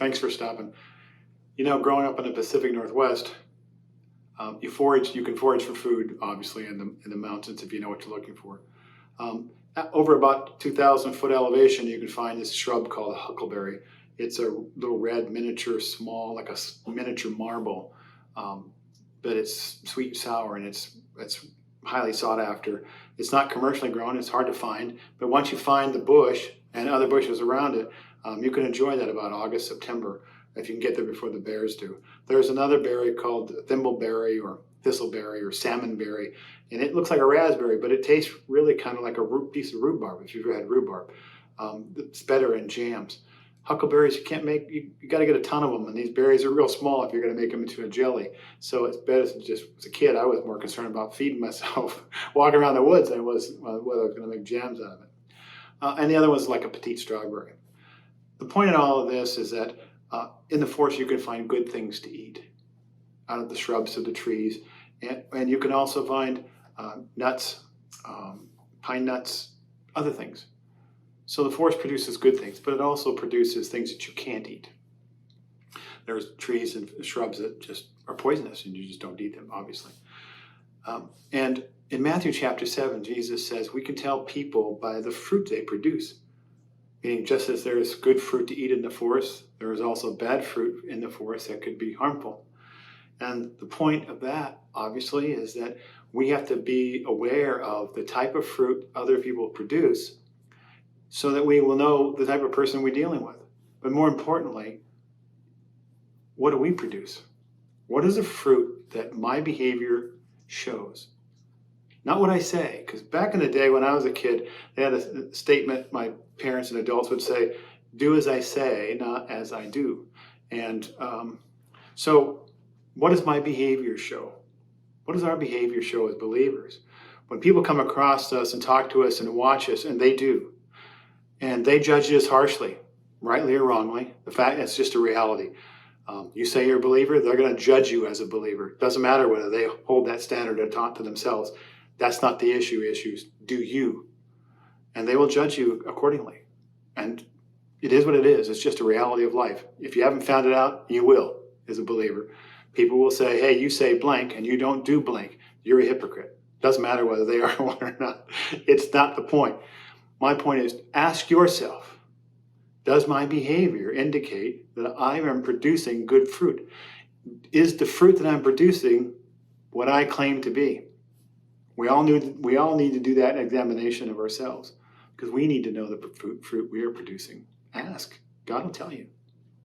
Thanks for stopping. You know, growing up in the Pacific Northwest, you can forage for food, obviously, in the mountains if you know what you're looking for. Over about 2,000 foot elevation, you can find this shrub called a huckleberry. It's a little red miniature, small, like a miniature marble, but it's sweet and sour, and it's highly sought after. It's not commercially grown; it's hard to find. But once you find the bush and other bushes around it, you can enjoy that about August, September, if you can get there before the bears do. There's another berry called thimbleberry or thistleberry or salmonberry, and it looks like a raspberry, but it tastes really kind of like a piece of rhubarb, if you've ever had rhubarb. It's better in jams. Huckleberries, you can't make, you got to get a ton of them, and these berries are real small if you're going to make them into a jelly. So it's better to just, as a kid, I was more concerned about feeding myself, walking around the woods, than I was whether I was going to make jams out of it. And the other one's like a petite strawberry. The point in all of this is that in the forest you can find good things to eat out of the shrubs of the trees, and you can also find nuts, pine nuts, other things. So the forest produces good things, but it also produces things that you can't eat. There's trees and shrubs that just are poisonous, and you just don't eat them, obviously. And in Matthew chapter 7, Jesus says we can tell people by the fruit they produce. Meaning, just as there is good fruit to eat in the forest, there is also bad fruit in the forest that could be harmful. And the point of that, obviously, is that we have to be aware of the type of fruit other people produce so that we will know the type of person we're dealing with. But more importantly, what do we produce? What is the fruit that my behavior shows? Not what I say, because back in the day when I was a kid, they had a statement my parents and adults would say, do as I say, not as I do. And so what does my behavior show? What does our behavior show as believers? When people come across us and talk to us and watch us, and they do, and they judge us harshly, rightly or wrongly, the fact it's just a reality. You say you're a believer, they're going to judge you as a believer. It doesn't matter whether they hold that standard or taught to themselves. That's not the issue. Issues do you, and they will judge you accordingly. And it is what it is. It's just a reality of life. If you haven't found it out, you will as a believer. People will say, hey, you say blank and you don't do blank. You're a hypocrite. Doesn't matter whether they are one or not. It's not the point. My point is, ask yourself, does my behavior indicate that I am producing good fruit? Is the fruit that I'm producing what I claim to be? We all need to do that examination of ourselves, because we need to know the fruit we are producing. Ask. God will tell you.